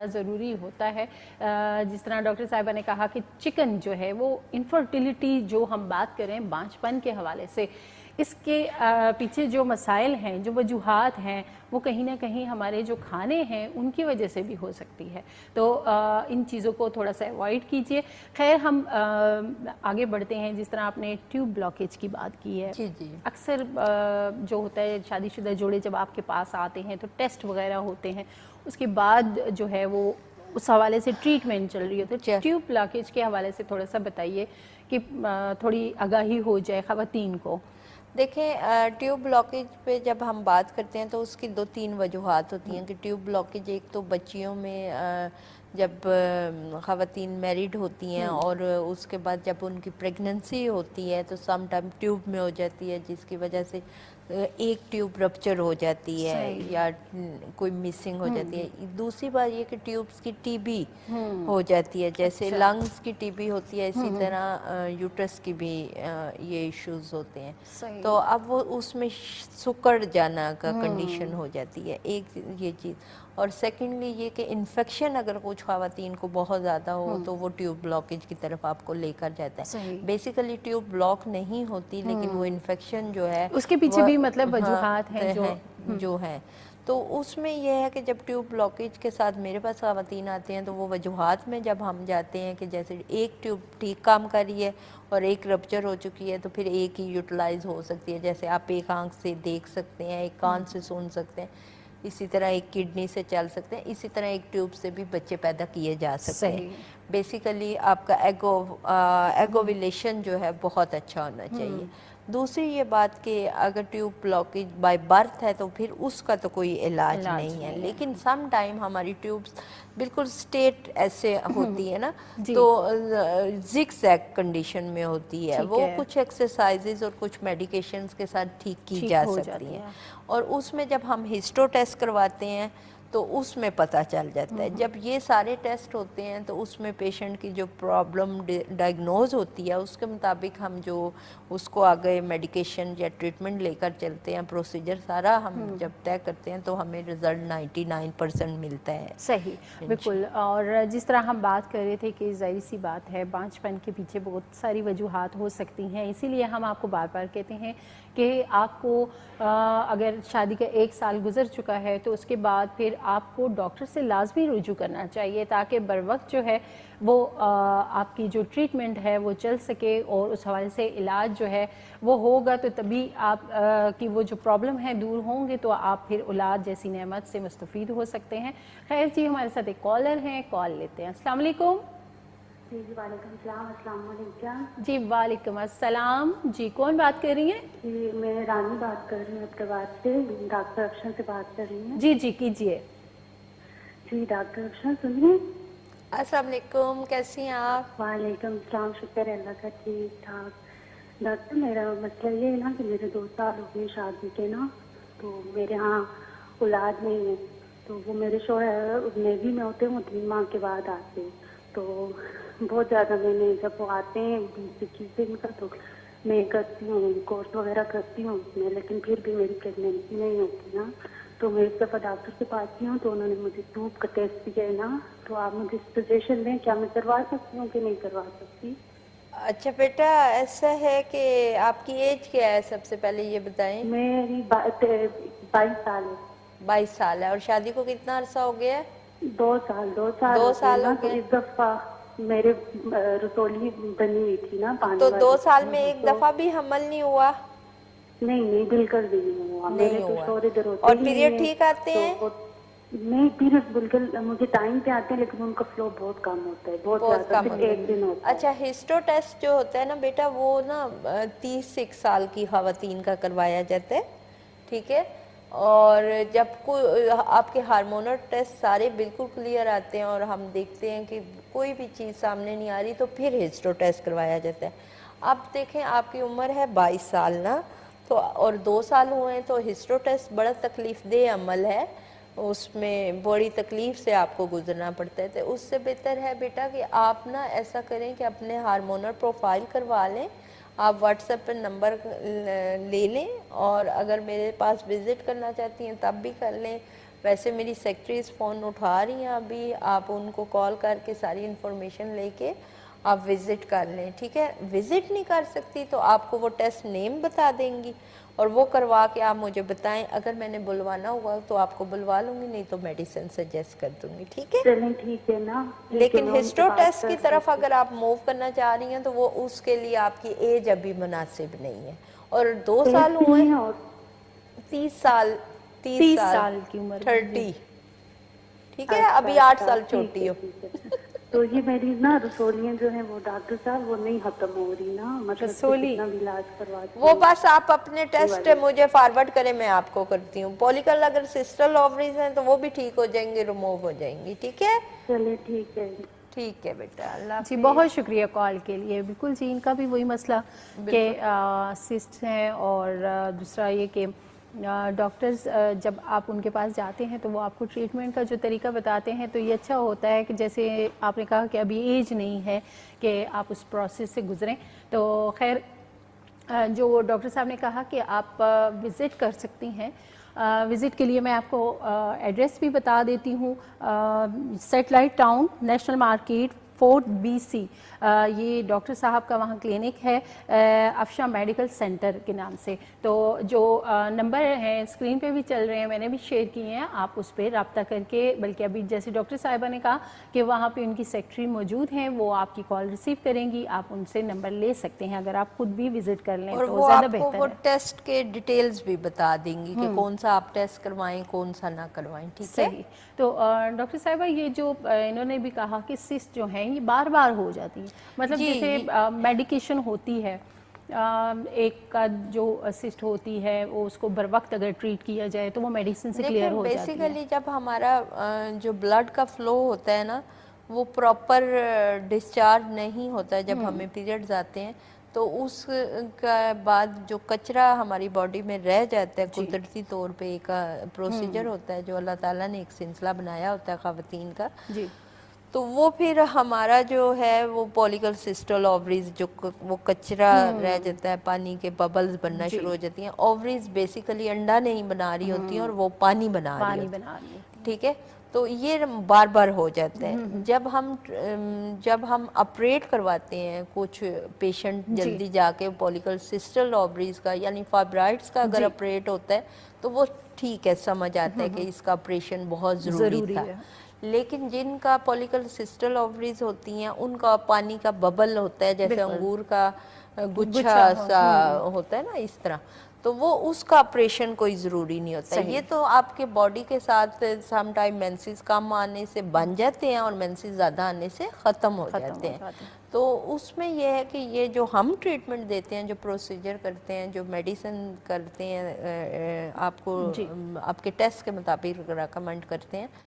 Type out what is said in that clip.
ज़रूरी होता है। जिस तरह डॉक्टर साहिबा ने कहा कि चिकन जो है वो इनफर्टिलिटी जो हम बात करें बांझपन के हवाले से, इसके पीछे जो मसाइल हैं, जो वजूहात हैं, वो कहीं ना कहीं हमारे जो खाने हैं उनकी वजह से भी हो सकती है। तो इन चीज़ों को थोड़ा सा अवॉइड कीजिए। खैर हम आगे बढ़ते हैं। जिस तरह आपने ट्यूब ब्लॉकेज की बात की है, जी जी। अक्सर जो होता है शादीशुदा जोड़े जब आपके पास आते हैं तो टेस्ट वगैरह होते हैं, उसके बाद जो है वो उस हवाले से ट्रीटमेंट चल रही है। तो ट्यूब ब्लॉकेज के हवाले से थोड़ा सा बताइए कि थोड़ी आगाही हो जाए ख़वातीन को। देखें, ट्यूब ब्लॉकेज पे जब हम बात करते हैं तो उसकी 2-3 वजूहात होती हैं कि ट्यूब ब्लॉकेज एक तो बच्चियों में जब ख़वातीन मैरिड होती हैं और उसके बाद जब उनकी प्रेगनेंसी होती है तो सम टाइम ट्यूब में हो जाती है, जिसकी वजह से एक ट्यूब रप्चर हो जाती है या कोई मिसिंग हो जाती है। दूसरी बात ये कि ट्यूब्स की टीबी हो जाती है, जैसे लंग्स की टीबी होती है, इसी तरह यूट्रस की भी ये इश्यूज होते हैं। तो अब वो उसमें सुकड़ जाना का कंडीशन हो जाती है, एक ये चीज़। और सेकेंडली ये कि इन्फेक्शन अगर कुछ ख़वातीन को बहुत ज़्यादा हो तो वो ट्यूब ब्लॉकेज की तरफ आपको लेकर जाता है। बेसिकली ट्यूब ब्लॉक नहीं होती, लेकिन वो इन्फेक्शन जो है उसके पीछे भी मतलब वजूहात हैं जो है। तो उसमें यह है कि जब ट्यूब ब्लॉकेज के साथ मेरे पास ख़वातीन आते हैं तो वो वजूहात में जब हम जाते हैं कि जैसे एक ट्यूब ठीक काम कर रही है और एक रप्चर हो चुकी है तो फिर एक ही यूटिलाइज हो सकती है। जैसे आप एक आंख से देख सकते हैं, एक कान से सुन सकते हैं, इसी तरह एक किडनी से चल सकते हैं, इसी तरह एक ट्यूब से भी बच्चे पैदा किए जा सकते हैं। बेसिकली आपका एगोविलेशन जो है बहुत अच्छा होना चाहिए। दूसरी ये बात कि अगर ट्यूब ब्लॉकेज बाय बर्थ है तो फिर उसका तो कोई इलाज नहीं है, लेकिन सम टाइम हमारी ट्यूब्स बिल्कुल स्टेट ऐसे होती है ना, तो जिग जैग कंडीशन में होती है, वो कुछ एक्सरसाइजेज और कुछ मेडिकेशंस के साथ ठीक की जा सकती हैं। और उसमें जब हम हिस्टो टेस्ट करवाते हैं तो उसमें पता चल जाता है। जब ये सारे टेस्ट होते हैं तो उसमें पेशेंट की जो प्रॉब्लम डायग्नोज होती है उसके मुताबिक हम जो उसको आगे मेडिकेशन या ट्रीटमेंट लेकर चलते हैं, प्रोसीजर सारा हम जब तय करते हैं तो हमें रिज़ल्ट 99% मिलता है। सही, बिल्कुल। और जिस तरह हम बात कर रहे थे कि ज़ाहिर सी बात है बांझपन के पीछे बहुत सारी वजूहात हो सकती हैं, इसीलिए हम आपको बार बार कहते हैं कि आपको अगर शादी का 1 साल गुजर चुका है तो उसके बाद फिर आपको डॉक्टर से लाजमी रुजू करना चाहिए, ताकि बर वक्त जो है वो आपकी जो ट्रीटमेंट है वो चल सके और उस हवाले से इलाज जो है वो होगा, तो तभी आप की वो जो प्रॉब्लम है दूर होंगे, तो आप फिर औलाद जैसी नेमत से मुस्तफ़ीद हो सकते हैं। खैर जी, हमारे साथ एक कॉलर हैं, कॉल लेते हैं। अस्सलाम वालेकुम। जी वालेकुम सलाम। अस्सलाम वालेकुम। जी वालेकुम अस्सलाम। जी कौन बात कर रही हैं? जी मैं रानी बात कर रही हूँ हैदराबाद से, डॉक्टर अफशन से बात कर रही हूँ। जी जी कीजिए। जी डॉक्टर अफशन सुनिए। अस्सलाम वालेकुम, कैसी हैं आप? वालेकुम सलाम, शुक्र अल्लाह का, ठीक ठाक। डॉक्टर मेरा मसला ये है ना कि मेरे 2 साल हो गए शादी के ना, तो मेरे यहाँ औलाद नहीं है। तो वो मेरे शोहर नेवी में होते हैं, वो 3 माह के बाद आते हैं। तो बहुत ज़्यादा मैंने जब वो आते हैं 20-21 दिन का तो मैं करती हूँ, कोर्स वगैरह करती हूँ उसमें, लेकिन फिर भी मेरी प्रेगनेंसी नहीं होती ना। तो मैं एक दफ़ा डॉक्टर के पास गई हूँ तो उन्होंने मुझे ट्यूब का टेस्ट दिया है ना, तो आप मुझे सजेशन दें क्या मैं करवा सकती हूँ कि नहीं करवा सकती। अच्छा बेटा, ऐसा है कि आपकी एज क्या है, सबसे पहले ये बताएं। मेरी 22 साल है। 22 साल है। और शादी को कितना अरसा हो गया है? 2 साल 2 साल 2 साल ना। हो तो गए। इस दफ़ा मेरे रसोली बनी हुई थी ना पानी तो 2 वाली, साल में एक तो दफा भी हमल नहीं हुआ? नहीं बिल्कुल भी नहीं हुआ। मेरे तो शोर इधर होते और ही नहीं पीरियड है। ठीक आते हैं? तो नहीं, पीरियड बिल्कुल मुझे टाइम पे आते हैं, लेकिन उनका फ्लो बहुत कम होता है, बहुत ज़्यादा, सिर्फ एक दिन होता है। अच्छा, हिस्टो टेस्ट जो होता है ना बेटा, वो ना 30 साल की ख़वातीन का करवाया जाता है, ठीक है। और जब कोई आपके हार्मोनल टेस्ट सारे बिल्कुल क्लियर आते हैं और हम देखते हैं कि कोई भी चीज़ सामने नहीं आ रही, तो फिर हिस्टो टेस्ट करवाया जाता है। अब देखें, आपकी उम्र है 22 साल ना, तो और 2 साल हुए हैं, तो हिस्टो टेस्ट बड़ा तकलीफ़देह अमल है, उसमें बड़ी तकलीफ़ से आपको गुजरना पड़ता है। तो उससे बेहतर है बेटा कि आप ना ऐसा करें कि अपने हार्मोनल प्रोफाइल करवा लें। आप व्हाट्सएप पर नंबर ले लें, और अगर मेरे पास विज़िट करना चाहती हैं तब भी कर लें। वैसे मेरी सेक्रेटरीज फ़ोन उठा रही हैं अभी, आप उनको कॉल करके सारी इन्फॉर्मेशन लेके आप विज़िट कर लें, ठीक है। विज़िट नहीं कर सकती तो आपको वो टेस्ट नेम बता देंगी और वो करवा के आप मुझे बताएं। अगर मैंने बुलवाना हुआ तो आपको बुलवा लूँगी, नहीं तो मेडिसिन सजेस्ट कर दूँगी, ठीक है। चलें ठीक है ना। लेकिन हिस्टो टेस्ट की तरफ अगर आप मूव करना चाह रही हैं तो वो उसके लिए आपकी एज अभी मुनासिब नहीं है। और 2 साल हुए, 30 साल, 30 साल की उम्र, 30, ठीक है। अभी 8 साल छोटी हो। तो ये मेरी ना रसोलियाँ जो है वो डॉक्टर साहब वो नहीं खत्म हो रही ना, मतलब रसोली कितना भी इलाज करवाती वो बस आप अपने टेस्ट मुझे फॉरवर्ड करें, मैं आपको करती हूँ। पॉलिकल अगर सिस्टल ओवरीज हैं तो वो भी ठीक हो जाएंगे, रिमूव हो जाएंगी, ठीक है। चलिए ठीक है। ठीक है बेटा, अल्लाह जी, बहुत शुक्रिया कॉल के लिए। बिल्कुल जी, इनका भी वही मसला कि सिस्ट हैं और दूसरा ये कि डॉक्टर्स जब आप उनके पास जाते हैं तो वो आपको ट्रीटमेंट का जो तरीका बताते हैं तो ये अच्छा होता है कि जैसे आपने कहा कि अभी एज नहीं है कि आप उस प्रोसेस से गुजरें। तो खैर जो डॉक्टर साहब ने कहा कि आप विज़िट कर सकती हैं। विज़िट के लिए मैं आपको एड्रेस भी बता देती हूँ। Satellite town national market 4BC, ये डॉक्टर साहब का वहाँ क्लिनिक है अफशा मेडिकल सेंटर के नाम से। तो जो नंबर हैं स्क्रीन पे भी चल रहे हैं, मैंने भी शेयर किए हैं, आप उस पर रब्ता करके, बल्कि अभी जैसे डॉक्टर साहिबा ने कहा कि वहाँ पे उनकी सेक्रेटरी मौजूद हैं, वो आपकी कॉल रिसीव करेंगी, आप उनसे नंबर ले सकते हैं अगर आप खुद भी विजिट कर लें और तो वो ज़्यादा आपको बेहतर वो है। टेस्ट के डिटेल्स भी बता देंगी कि कौन सा आप टेस्ट करवाएं, कौन सा ना करवाएं, ठीक है। सही। तो डॉक्टर साहिबा ये जो इन्होंने भी कहा कि सिस्ट जो हैं ये बार बार हो जाती है, मतलब जी, जैसे मेडिकेशन होती है, एक का जो सिस्ट होती है वो उसको बर वक्त अगर ट्रीट किया जाए तो वो मेडिसिन से क्लियर हो जाती है। बेसिकली जब हमारा जो ब्लड का फ्लो होता है ना वो प्रॉपर डिस्चार्ज नहीं होता है, जब हमें पीरियड्स आते हैं तो उस का बाद जो कचरा हमारी बॉडी में रह जाता है कुदरती तौर पे, एक प्रोसीजर होता है जो अल्लाह ताला ने एक सिलसिला बनाया होता है ख़वातीन का, जी। तो वो फिर हमारा जो है वो पॉलिकल सिस्टल ओवरीज जो वो कचरा रह जाता है, पानी के बबल्स बनना शुरू हो जाती हैं। ओवरीज बेसिकली अंडा नहीं बना रही होती हैं और वो पानी बना रही होती हैं, ठीक है। तो ये बार बार हो जाता है। जब हम ऑपरेट करवाते हैं कुछ पेशेंट जल्दी जाके पॉलिकल सिस्टल ओवरीज का यानी फाइब्राइड्स का अगर ऑपरेट होता है तो वो ठीक है, समझ आता है कि इसका ऑपरेशन बहुत ज़रूरी था। लेकिन जिनका पॉलिकल सिस्टल ओवरीज होती हैं उनका पानी का बबल होता है, जैसे अंगूर का गुच्छा सा होता है ना, इस तरह, तो वो उसका ऑपरेशन कोई ज़रूरी नहीं होता। ये तो आपके बॉडी के साथ सम टाइम मेंसेस कम आने से बन जाते हैं और मेंसेस ज़्यादा आने से ख़त्म हो जाते हैं। तो उसमें यह है कि ये जो हम ट्रीटमेंट देते हैं, जो प्रोसीजर करते हैं, जो मेडिसिन करते हैं, आपको आपके टेस्ट के मुताबिक रिकमेंड करते हैं,